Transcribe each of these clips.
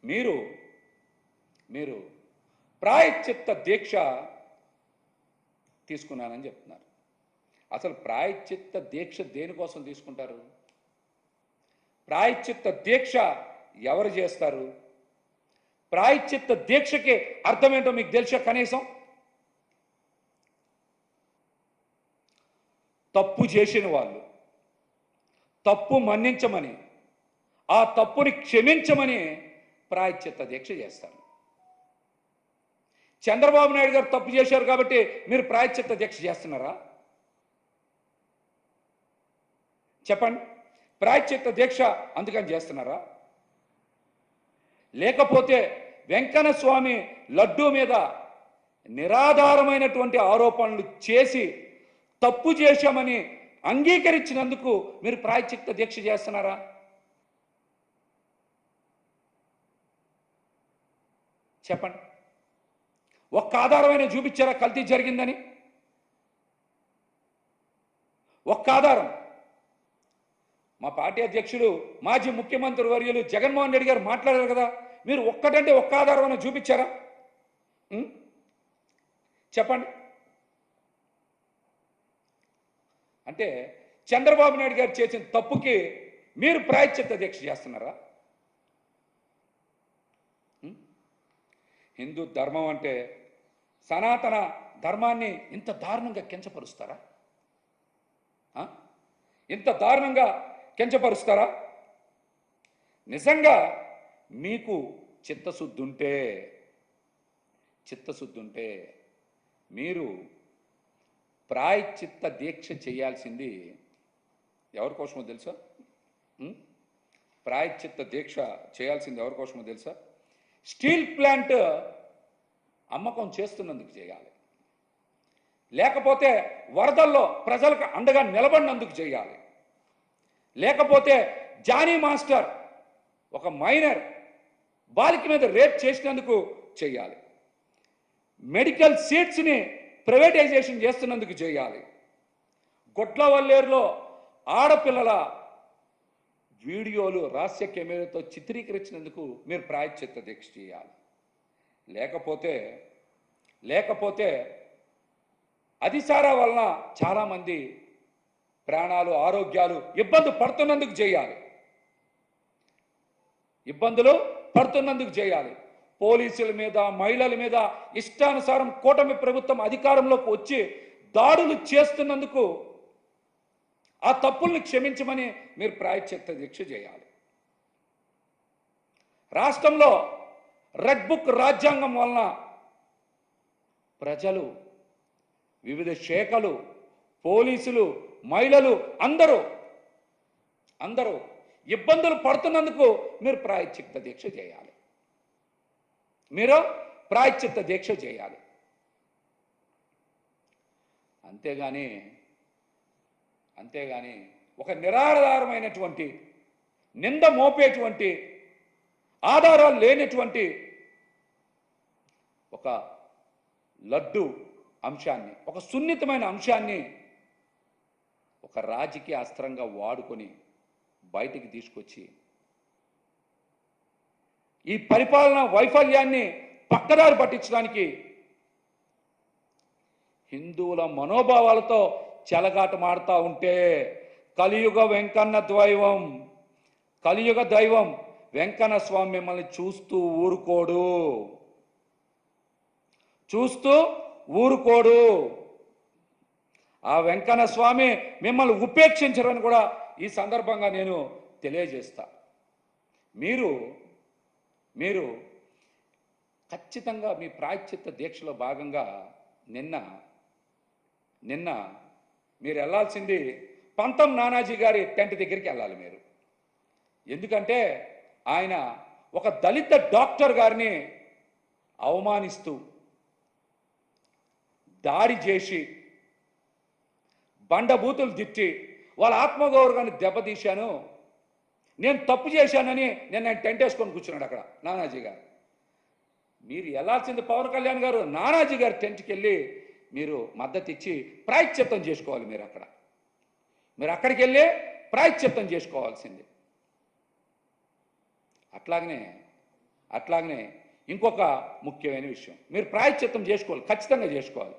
మీరు మీరు ప్రాయశ్చిత్త దీక్ష తీసుకున్నానని చెప్తున్నారు. అసలు ప్రాయశ్చిత్త దీక్ష దేనికోసం తీసుకుంటారు? ప్రాయశ్చిత్త దీక్ష ఎవరు చేస్తారు? ప్రాయశ్చిత్త దీక్షకి అర్థమేంటో మీకు తెలుసా? కనీసం తప్పు చేసిన వాళ్ళు తప్పు మన్నించమని, ఆ తప్పుని క్షమించమని ప్రాయశ్చిత్త దీక్ష చేస్తారు. చంద్రబాబు నాయుడు గారు తప్పు చేశారు కాబట్టి మీరు ప్రాయశ్చిత్త దీక్ష చేస్తున్నారా? చెప్పండి. ప్రాయశ్చిత్త దీక్ష అందుకని చేస్తున్నారా? లేకపోతే వెంకన్న స్వామి లడ్డూ మీద నిరాధారమైనటువంటి ఆరోపణలు చేసి తప్పు చేశామని అంగీకరించినందుకు మీరు ప్రాయశ్చిత్త దీక్ష చేస్తున్నారా? చెప్పండి. ఒక్క ఆధారమైన చూపించారా కల్తీ జరిగిందని? ఒక్క ఆధారం. మా పార్టీ అధ్యక్షులు మాజీ ముఖ్యమంత్రి వర్యులు జగన్మోహన్ రెడ్డి గారు మాట్లాడారు కదా, మీరు ఒక్కటంటే ఒక్క ఆధారమైన చూపించారా? చెప్పండి. అంటే చంద్రబాబు నాయుడు గారు చేసిన తప్పుకి మీరు ప్రాయశ్చిత్త దీక్ష చేస్తున్నారా? హిందూ ధర్మం అంటే సనాతన ధర్మాన్ని ఇంత దారుణంగా కించపరుస్తారా? ఇంత దారుణంగా కించపరుస్తారా? నిజంగా మీకు చిత్తశుద్ధి ఉంటే మీరు ప్రాయశ్చిత్త దీక్ష చేయాల్సింది ఎవరి కోసమో తెలుసా? ప్రాయశ్చిత్త దీక్ష చేయాల్సింది ఎవరి కోసమో తెలుసా? స్టీల్ ప్లాంట్ అమ్మకం చేస్తున్నందుకు చేయాలి, లేకపోతే వరదల్లో ప్రజలకు అండగా నిలబడినందుకు చేయాలి, లేకపోతే జానీ మాస్టర్ ఒక మైనర్ బాలిక మీద రేప్ చేసినందుకు చేయాలి, మెడికల్ సీట్స్ని ప్రైవేటైజేషన్ చేస్తున్నందుకు చేయాలి, గొడ్లవల్లేరులో ఆడపిల్లల వీడియోలు రహస్య కెమెరాతో చిత్రీకరించినందుకు మీరు ప్రాయశ్చిత్త దీక్ష చేయాలి. లేకపోతే అతిసారా వలన చాలామంది ప్రాణాలు ఆరోగ్యాలు ఇబ్బందులు పడుతున్నందుకు చేయాలి. పోలీసుల మీద మహిళల మీద ఇష్టానుసారం కూటమి ప్రభుత్వం అధికారంలోకి వచ్చి దాడులు చేస్తున్నందుకు ఆ తప్పుల్ని క్షమించమని మీరు ప్రాయశ్చిత్త దీక్ష చేయాలి. రాష్ట్రంలో రెడ్ బుక్ రాజ్యాంగం వలన ప్రజలు, వివిధ శాఖలు, పోలీసులు, మహిళలు అందరూ ఇబ్బందులు పడుతున్నందుకు మీరు ప్రాయశ్చిత్త దీక్ష చేయాలి. అంతేగాని ఒక నిరాధారమైనటువంటి నింద మోపేటువంటి ఆధారాలు లేనటువంటి ఒక లడ్డు అంశాన్ని, ఒక సున్నితమైన అంశాన్ని ఒక రాజకీయ అస్త్రంగా వాడుకొని బయటికి తీసుకొచ్చి ఈ పరిపాలన వైఫల్యాన్ని పక్కదారి పట్టించడానికి హిందువుల మనోభావాలతో చెలగాటమాడుతూ ఉంటే కలియుగ దైవం వెంకన్న స్వామి మిమ్మల్ని చూస్తూ ఊరుకోడు. ఆ వెంకన్న స్వామి మిమ్మల్ని ఉపేక్షించరని కూడా ఈ సందర్భంగా నేను తెలియజేస్తా. మీరు ఖచ్చితంగా మీ ప్రాయశ్చిత్త దీక్షలో భాగంగా నిన్న మీరు వెళ్ళాల్సింది పంతం నానాజీ గారి టెంట్ దగ్గరికి వెళ్ళాలి మీరు. ఎందుకంటే ఆయన ఒక దళిత డాక్టర్ గారిని అవమానిస్తూ దాడి చేసి బండబూతులు తిట్టి వాళ్ళ ఆత్మగౌరవాన్ని దెబ్బతీశాను, నేను తప్పు చేశానని నేను టెంట్ వేసుకొని కూర్చున్నాడు అక్కడ నానాజీ గారు. మీరు వెళ్ళాల్సింది పవన్ కళ్యాణ్ గారు నానాజీ గారి టెంట్కి వెళ్ళి మీరు మద్దతు ఇచ్చి ప్రాయశ్చిత్తం చేసుకోవాలి. మీరు అక్కడికి వెళ్ళి ప్రాయశ్చిత్తం చేసుకోవాల్సింది. అట్లాగనే అట్లాగనే ఇంకొక ముఖ్యమైన విషయం, మీరు ప్రాయశ్చిత్తం చేసుకోవాలి, ఖచ్చితంగా చేసుకోవాలి.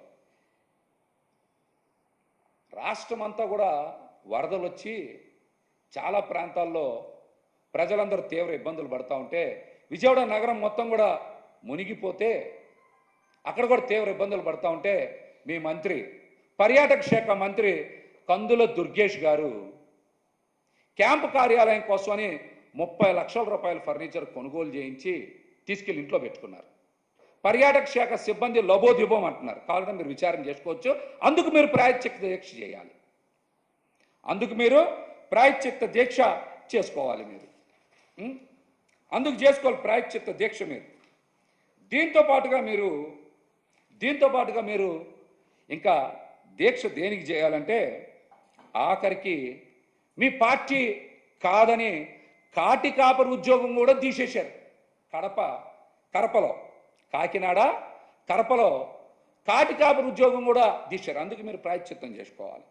రాష్ట్రం అంతా కూడా వరదలు వచ్చి చాలా ప్రాంతాల్లో ప్రజలందరూ తీవ్ర ఇబ్బందులు పడుతూ ఉంటే, విజయవాడ నగరం మొత్తం కూడా మునిగిపోతే అక్కడ కూడా తీవ్ర ఇబ్బందులు పడుతూ ఉంటే, మీ మంత్రి, పర్యాటక శాఖ మంత్రి కందుల దుర్గేష్ గారు క్యాంపు కార్యాలయం కోసమని 30 లక్షల రూపాయల ఫర్నిచర్ కొనుగోలు చేయించి తీసుకెళ్ళి ఇంట్లో పెట్టుకున్నారు. పర్యాటక శాఖ సిబ్బంది లబోదిబోం అంటున్నారు. కావాలంటే మీరు విచారణ చేసుకోవచ్చు. అందుకు మీరు ప్రాయశ్చిత్త దీక్ష చేయాలి. అందుకు మీరు ప్రాయశ్చిత్త దీక్ష చేసుకోవాలి. మీరు అందుకు చేసుకోవాలి ప్రాయశ్చిత్త దీక్ష. మీరు దీంతో పాటుగా మీరు ఇంకా దీక్ష దేనికి చేయాలంటే, ఆఖరికి మీ పార్టీ కాదని కాటి కాపరి ఉద్యోగం కూడా తీసేశారు. కడపలో, కాకినాడ కడపలో కాటి కాపరి ఉద్యోగం కూడా తీశారు. అందుకు మీరు ప్రాయశ్చిత్తం చేసుకోవాలి.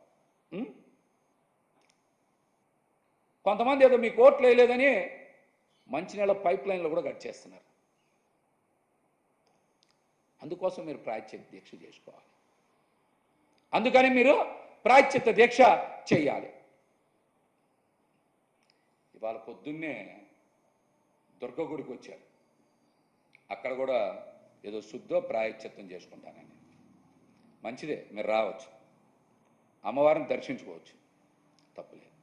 కొంతమంది ఏదో మీకు ఓట్లు వేయలేదని మంచినీళ్ళ పైప్ లైన్లు కూడా కట్ చేస్తున్నారు. అందుకోసం మీరు ప్రాయశ్చిత్త దీక్ష చేసుకోవాలి. అందుకని మీరు ప్రాయశ్చిత్త దీక్ష చేయాలి. ఇవాళ పొద్దున్నే దుర్గ గుడికి వచ్చారు. అక్కడ కూడా ఏదో శుద్ధో ప్రాయశ్చిత్తం చేసుకుంటానని. మంచిదే, మీరు రావచ్చు, అమ్మవారిని దర్శించుకోవచ్చు, తప్పులేదు.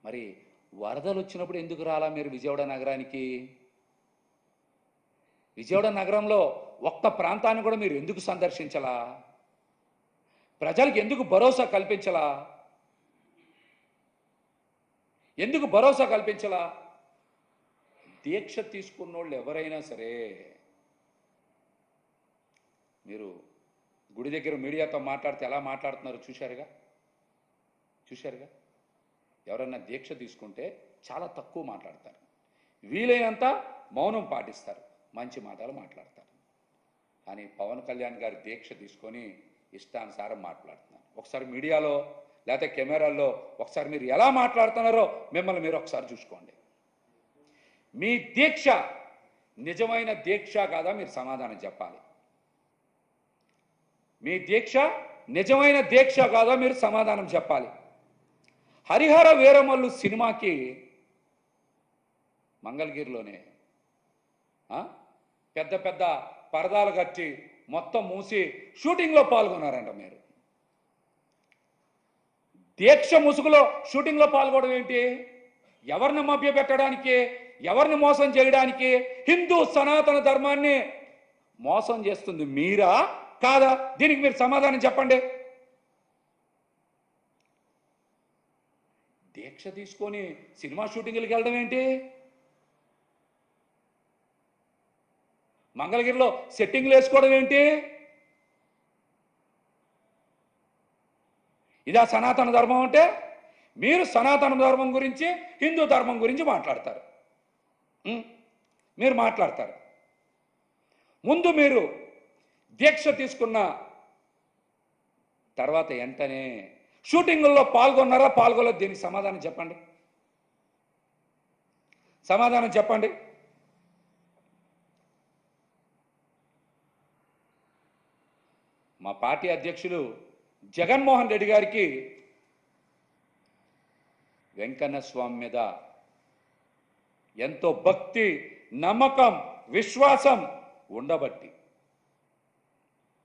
మరి వరదలు వచ్చినప్పుడు ఎందుకు రాలా మీరు విజయవాడ నగరానికి? విజయవాడ నగరంలో ఒక్క ప్రాంతాన్ని కూడా మీరు ఎందుకు సందర్శించలా? ప్రజలకు ఎందుకు భరోసా కల్పించలా? ఎందుకు భరోసా కల్పించలా? దీక్ష తీసుకున్నోళ్ళు ఎవరైనా సరే, మీరు గుడి దగ్గర మీడియాతో మాట్లాడితే ఎలా మాట్లాడుతున్నారో చూశారుగా. ఎవరన్నా దీక్ష తీసుకుంటే చాలా తక్కువ మాట్లాడతారు, వీలైనంత మౌనం పాటిస్తారు, మంచి మాటలు మాట్లాడతారు. కానీ పవన్ కళ్యాణ్ గారు దీక్ష తీసుకొని ఇష్టానుసారం మాట్లాడుతున్నారు. ఒకసారి మీడియాలో లేకపోతే కెమెరాల్లో ఒకసారి మీరు ఎలా మాట్లాడుతున్నారో మిమ్మల్ని మీరు ఒకసారి చూసుకోండి. మీ దీక్ష నిజమైన దీక్ష కాదా మీరు సమాధానం చెప్పాలి. మీ దీక్ష నిజమైన దీక్ష కాదా మీరు సమాధానం చెప్పాలి. హరిహర వీరమల్లు సినిమాకి మంగళగిరిలోనే పెద్ద పెద్ద పరదాలు కట్టి మొత్తం మూసి షూటింగ్లో పాల్గొన్నారంట. మీరు దీక్ష ముసుగులో షూటింగ్లో పాల్గొనడం ఏంటి? ఎవరిని మభ్యపెట్టడానికి, ఎవరిని మోసం చేయడానికి? హిందూ సనాతన ధర్మాన్ని మోసం చేస్తుంది మీరా కాదా? దీనికి మీరు సమాధానం చెప్పండి. దీక్ష తీసుకొని సినిమా షూటింగ్లకు వెళ్ళడం ఏంటి? మంగళగిరిలో సెట్టింగ్లు వేసుకోవడం ఏంటి? ఇదా సనాతన ధర్మం అంటే? మీరు సనాతన ధర్మం గురించి, హిందూ ధర్మం గురించి మాట్లాడతారు. మీరు మాట్లాడతారు. ముందు మీరు దీక్ష తీసుకున్న తర్వాత వెంటనే షూటింగుల్లో పాల్గొన్నారా పాల్గొనలేదు? దీనికి సమాధానం చెప్పండి. సమాధానం చెప్పండి. మా పార్టీ అధ్యక్షులు జగన్మోహన్ రెడ్డి గారికి వెంకన్న స్వామి మీద ఎంతో భక్తి, నమ్మకం, విశ్వాసం ఉండబట్టి